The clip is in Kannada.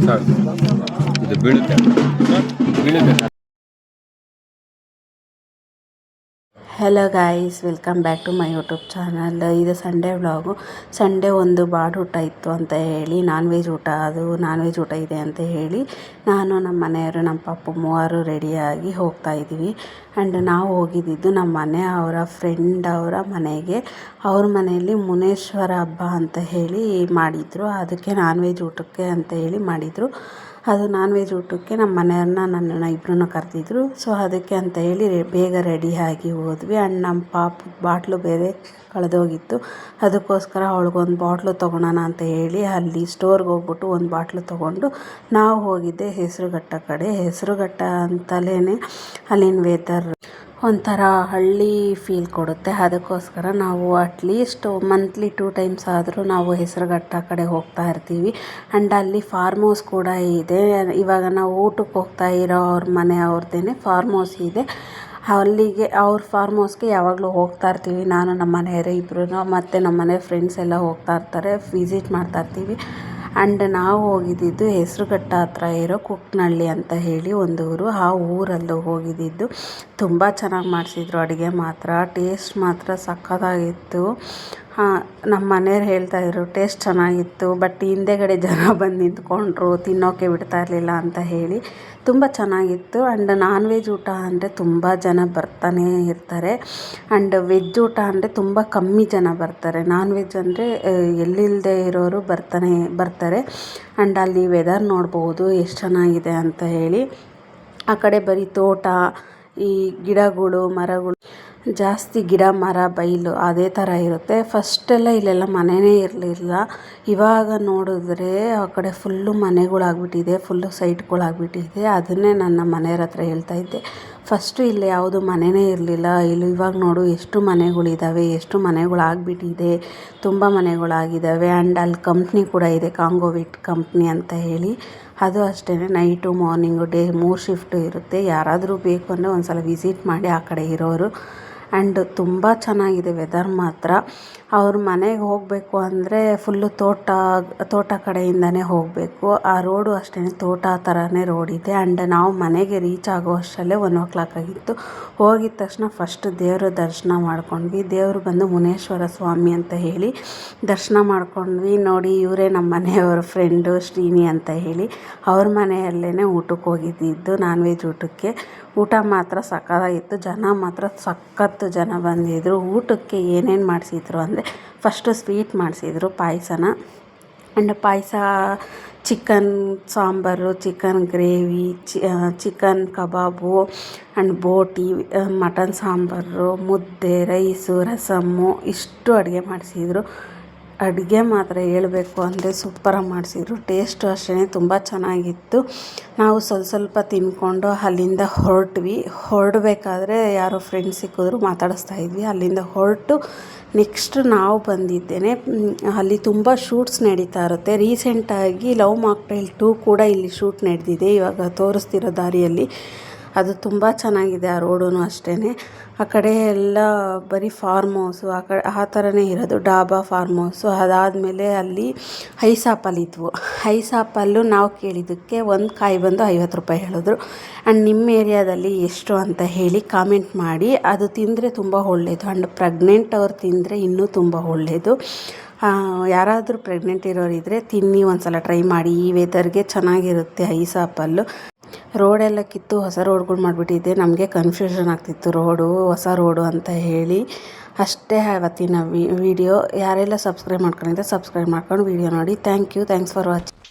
ಸರ್ ಇದು ಬೀಳುತ್ತೆ ಬೀಳುತ್ತೆ. Hello guys, welcome back to my YouTube channel. ಇದು ಸಂಡೇ ವ್ಲಾಗು. ಸಂಡೇ ಒಂದು ಬಾಡೂಟ ಇತ್ತು ಅಂತ ಹೇಳಿ, ನಾನ್ ವೆಜ್ ಊಟ ಇದೆ ಅಂತ ಹೇಳಿ ನಾನು ನಮ್ಮ ಮನೆಯವರು ನಮ್ಮ ಪಪ್ಪು ಮೂವರು ರೆಡಿಯಾಗಿ ಹೋಗ್ತಾ ಇದ್ದೀವಿ. ಆ್ಯಂಡ್ ನಾವು ಹೋಗಿದ್ದು ನಮ್ಮ ಮನೆಯವರ ಫ್ರೆಂಡ್ ಅವರ ಮನೆಗೆ. ಅವ್ರ ಮನೆಯಲ್ಲಿ ಮುನೇಶ್ವರ ಹಬ್ಬ ಅಂತ ಹೇಳಿ ಮಾಡಿದರು. ಅದಕ್ಕೆ ನಾನ್ ವೆಜ್ ಊಟಕ್ಕೆ ಅಂತ ಹೇಳಿ ಮಾಡಿದರು. ಅದು ನಾನ್ ವೆಜ್ ಊಟಕ್ಕೆ ನಮ್ಮ ಮನೆಯವ್ರನ್ನ ನನ್ನನ್ನು ಇಬ್ಬರನ್ನು ಕರೆದಿದ್ರು. ಸೊ ಅದಕ್ಕೆ ಅಂತ ಹೇಳಿ ಬೇಗ ರೆಡಿಯಾಗಿ ಹೋದ್ವಿ. ಆ್ಯಂಡ್ ನಮ್ಮ ಪಾಪು ಬಾಟ್ಲು ಬೇರೆ ಕಳೆದೋಗಿತ್ತು. ಅದಕ್ಕೋಸ್ಕರ ಅವಳಿಗೊಂದು ಬಾಟ್ಲು ತೊಗೊಳೋಣ ಅಂತ ಹೇಳಿ ಅಲ್ಲಿ ಸ್ಟೋರ್ಗೆ ಹೋಗ್ಬಿಟ್ಟು ಒಂದು ಬಾಟ್ಲು ತೊಗೊಂಡು ನಾವು ಹೋಗಿದ್ದೆ ಹೆಸರುಘಟ್ಟ ಕಡೆ. ಹೆಸರುಘಟ್ಟ ಅಂತಲೇ ಅಲ್ಲಿನ ವೆದರ್ ಒಂಥರ ಹಳ್ಳಿ ಫೀಲ್ ಕೊಡುತ್ತೆ. ಅದಕ್ಕೋಸ್ಕರ ನಾವು ಅಟ್ಲೀಸ್ಟ್ ಮಂತ್ಲಿ 2 ಟೈಮ್ಸ್ ಆದರೂ ನಾವು ಹೆಸರುಘಟ್ಟ ಕಡೆ ಹೋಗ್ತಾ ಇರ್ತೀವಿ. ಆ್ಯಂಡ್ ಅಲ್ಲಿ ಫಾರ್ಮ್ ಹೌಸ್ ಕೂಡ ಇದೆ. ಇವಾಗ ನಾವು ಊಟಕ್ಕೆ ಹೋಗ್ತಾ ಇರೋ ಅವ್ರ ಮನೆ ಅವ್ರದ್ದೇ ಫಾರ್ಮ್ ಹೌಸ್ ಇದೆ. ಅಲ್ಲಿಗೆ ಅವ್ರ ಫಾರ್ಮ್ ಹೌಸ್ಗೆ ಯಾವಾಗಲೂ ಹೋಗ್ತಾ ಇರ್ತೀವಿ. ನಾನು ನಮ್ಮ ಮನೆಯವರೇ ಇಬ್ಬರು ಮತ್ತು ನಮ್ಮ ಮನೆ ಫ್ರೆಂಡ್ಸ್ ಎಲ್ಲ ಹೋಗ್ತಾ ಇರ್ತಾರೆ, ವಿಸಿಟ್ ಮಾಡ್ತಾ ಇರ್ತೀವಿ. ಆ್ಯಂಡ್ ನಾವು ಹೋಗಿದ್ದು ಹೆಸರುಘಟ್ಟ ಹತ್ರ ಇರೋ ಕುಕ್ನಳ್ಳಿ ಅಂತ ಹೇಳಿ ಒಂದು ಊರು. ಆ ಊರಲ್ಲೂ ಹೋಗಿದ್ದು. ತುಂಬ ಚೆನ್ನಾಗಿ ಮಾಡಿಸಿದ್ರು ಅಡುಗೆ ಮಾತ್ರ. ಟೇಸ್ಟ್ ಮಾತ್ರ ಸಖತ್ತಾಗಿತ್ತು. ನಮ್ಮ ಮನೆಯವ್ರು ಹೇಳ್ತಾಯಿದ್ರು ಟೇಸ್ಟ್ ಚೆನ್ನಾಗಿತ್ತು, ಬಟ್ ಹಿಂದೆಗಡೆ ಜನ ಬಂದು ನಿಂತ್ಕೊಂಡ್ರು, ತಿನ್ನೋಕ್ಕೆ ಬಿಡ್ತಾ ಇರಲಿಲ್ಲ ಅಂತ ಹೇಳಿ. ತುಂಬ ಚೆನ್ನಾಗಿತ್ತು. ಆ್ಯಂಡ್ ನಾನ್ ವೆಜ್ ಊಟ ಅಂದರೆ ತುಂಬ ಜನ ಬರ್ತಾನೆ ಇರ್ತಾರೆ. ಆ್ಯಂಡ್ ವೆಜ್ ಊಟ ಅಂದರೆ ತುಂಬ ಕಮ್ಮಿ ಜನ ಬರ್ತಾರೆ. ನಾನ್ ವೆಜ್ ಅಂದರೆ ಎಲ್ಲಿಲ್ಲದೆ ಇರೋರು ಬರ್ತಾರೆ. ಆ್ಯಂಡ್ ಅಲ್ಲಿ ವೆದರ್ ನೋಡ್ಬೋದು ಎಷ್ಟು ಚೆನ್ನಾಗಿದೆ ಅಂತ ಹೇಳಿ. ಆ ಕಡೆ ಬರೀ ತೋಟ, ಈ ಗಿಡಗಳು, ಮರಗಳು, ಜಾಸ್ತಿ ಗಿಡ ಮರ ಬೈಲು ಅದೇ ಥರ ಇರುತ್ತೆ. ಫಸ್ಟೆಲ್ಲ ಇಲ್ಲೆಲ್ಲ ಮನೆಯೇ ಇರಲಿಲ್ಲ. ಇವಾಗ ನೋಡಿದ್ರೆ ಆ ಕಡೆ ಫುಲ್ಲು ಮನೆಗಳಾಗ್ಬಿಟ್ಟಿದೆ, ಫುಲ್ಲು ಸೈಟ್ಗಳಾಗ್ಬಿಟ್ಟಿದೆ. ಅದನ್ನೇ ನನ್ನ ಮನೆಯವ್ರ ಹತ್ರ ಹೇಳ್ತಾ ಇದ್ದೆ, ಫಸ್ಟು ಇಲ್ಲಿ ಯಾವುದು ಮನೆಯೇ ಇರಲಿಲ್ಲ, ಇಲ್ಲಿ ಇವಾಗ ನೋಡು ಎಷ್ಟು ಮನೆಗಳಿದ್ದಾವೆ, ಎಷ್ಟು ಮನೆಗಳಾಗ್ಬಿಟ್ಟಿದೆ, ತುಂಬ ಮನೆಗಳಾಗಿದ್ದಾವೆ. ಆ್ಯಂಡ್ ಅಲ್ಲಿ ಕಂಪ್ನಿ ಕೂಡ ಇದೆ, ಕಾಂಗೋವಿಟ್ ಕಂಪ್ನಿ ಅಂತ ಹೇಳಿ. ಅದು ಅಷ್ಟೇ, ನೈಟು ಮಾರ್ನಿಂಗು ಡೇ 3 ಶಿಫ್ಟು ಇರುತ್ತೆ. ಯಾರಾದರೂ ಬೇಕು ಅಂದರೆ ಒಂದು ಸಲ ವಿಸಿಟ್ ಮಾಡಿ ಆ ಕಡೆ ಇರೋರು. ಆ್ಯಂಡ್ ತುಂಬ ಚೆನ್ನಾಗಿದೆ ವೆದರ್ ಮಾತ್ರ. ಅವ್ರ ಮನೆಗೆ ಹೋಗಬೇಕು ಅಂದರೆ ಫುಲ್ಲು ತೋಟ ಕಡೆಯಿಂದನೇ ಹೋಗಬೇಕು. ಆ ರೋಡು ಅಷ್ಟೇ, ತೋಟ ಥರನೇ ರೋಡ್ ಇದೆ. ಆ್ಯಂಡ್ ನಾವು ಮನೆಗೆ ರೀಚ್ ಆಗೋ ಅಷ್ಟರಲ್ಲೇ 1 o'clock ಆಗಿತ್ತು. ಹೋಗಿದ ತಕ್ಷಣ ಫಸ್ಟ್ ದೇವರ ದರ್ಶನ ಮಾಡ್ಕೊಂಡ್ವಿ. ದೇವರು ಬಂದು ಮುನೇಶ್ವರ ಸ್ವಾಮಿ ಅಂತ ಹೇಳಿ ದರ್ಶನ ಮಾಡ್ಕೊಂಡ್ವಿ. ನೋಡಿ, ಇವರೇ ನಮ್ಮ ಮನೆಯವರ ಫ್ರೆಂಡು ಶ್ರೀನಿ ಅಂತ ಹೇಳಿ. ಅವ್ರ ಮನೆಯಲ್ಲೇ ಊಟಕ್ಕೆ ಹೋಗಿದ್ದು, ನಾನ್ ವೆಜ್ ಊಟಕ್ಕೆ. ಊಟ ಮಾತ್ರ ಸಕ್ಕತ್ತಾಗಿತ್ತು. ಜನ ಮಾತ್ರ ಸಖತ್ತು ಜನ ಬಂದಿದ್ದರು. ಊಟಕ್ಕೆ ಏನೇನು ಮಾಡಿಸಿದ್ರು ಅಂದರೆ ಫಸ್ಟು ಸ್ವೀಟ್ ಮಾಡಿಸಿದ್ರು, ಪಾಯಸನ. And payasa, chicken sambar, chicken gravy, chicken kebab, and boti, mutton sambar, mudde, rice, rasam, ಇಷ್ಟು ಅಡುಗೆ ಮಾಡಿಸಿದ್ರು. ಅಡುಗೆ ಮಾತ್ರ ಹೇಳಬೇಕು ಅಂದರೆ ಸೂಪರಾಗಿ ಮಾಡಿಸಿದ್ರು. ಟೇಸ್ಟು ಅಷ್ಟೇ ತುಂಬ ಚೆನ್ನಾಗಿತ್ತು. ನಾವು ಸ್ವಲ್ಪ ತಿಂದ್ಕೊಂಡು ಅಲ್ಲಿಂದ ಹೊರಡಬೇಕಾದ್ರೆ ಯಾರೋ ಫ್ರೆಂಡ್ಸ್ ಸಿಕ್ಕಿದ್ರು, ಮಾತಾಡಿಸ್ತಾ ಇದ್ವಿ. ಅಲ್ಲಿಂದ ಹೊರಟು ನೆಕ್ಸ್ಟ್ ನಾವು ಬಂದಿದ್ದೇನೆ, ಅಲ್ಲಿ ತುಂಬ ಶೂಟ್ಸ್ ನಡೀತಾ ಇರುತ್ತೆ. ರೀಸೆಂಟಾಗಿ ಲವ್ ಮಾಕ್ಟೈಲ್ 2 ಕೂಡ ಇಲ್ಲಿ ಶೂಟ್ ನಡೆದಿದೆ, ಇವಾಗ ತೋರಿಸ್ತಿರೋ ದಾರಿಯಲ್ಲಿ. ಅದು ತುಂಬ ಚೆನ್ನಾಗಿದೆ. ಆ ರೋಡು ಅಷ್ಟೇ. ಆ ಕಡೆ ಎಲ್ಲ ಬರೀ ಫಾರ್ಮ್ ಹೌಸು, ಆ ಥರನೇ ಇರೋದು, ಡಾಬಾ ಫಾರ್ಮ್ ಹೌಸು. ಅದಾದಮೇಲೆ ಅಲ್ಲಿ ಐಸಾಪಲ್ಲಿದ್ವು. ಐಸಾಪಲ್ಲು ನಾವು ಕೇಳಿದ್ದಕ್ಕೆ ಒಂದು ಕಾಯಿ ಬಂದು 50 ರೂಪಾಯಿ ಹೇಳಿದ್ರು. ಆ್ಯಂಡ್ ನಿಮ್ಮ ಏರಿಯಾದಲ್ಲಿ ಎಷ್ಟು ಅಂತ ಹೇಳಿ ಕಾಮೆಂಟ್ ಮಾಡಿ. ಅದು ತಿಂದರೆ ತುಂಬ ಒಳ್ಳೆಯದು. ಆ್ಯಂಡ್ ಪ್ರೆಗ್ನೆಂಟ್ ಅವ್ರು ತಿಂದರೆ ಇನ್ನೂ ತುಂಬ ಒಳ್ಳೆಯದು. ಯಾರಾದರೂ ಪ್ರೆಗ್ನೆಂಟ್ ಇರೋರಿದ್ದರೆ ತಿನ್ನಿ, ಒಂದು ಸಲ ಟ್ರೈ ಮಾಡಿ. ಈ ವೆದರ್ಗೆ ಚೆನ್ನಾಗಿರುತ್ತೆ ಐಸಾಪಲ್ಲು. ರೋಡೆಲ್ಲ ಕಿತ್ತು ಹೊಸ ರೋಡ್ಗಳು ಮಾಡಿಬಿಟ್ಟಿದೆ. ನಮಗೆ ಕನ್ಫ್ಯೂಷನ್ ಆಗ್ತಿತ್ತು, ಹೊಸ ರೋಡು ಅಂತ ಹೇಳಿ. ಅಷ್ಟೇ ಅವತ್ತಿನ ವಿಡಿಯೋ. ಯಾರೆಲ್ಲ ಸಬ್ಸ್ಕ್ರೈಬ್ ಮಾಡ್ಕೊಂಡಿದ್ದೆ ಸಬ್ಸ್ಕ್ರೈಬ್ ಮಾಡ್ಕೊಂಡು ವಿಡಿಯೋ ನೋಡಿ. Thanks for watching.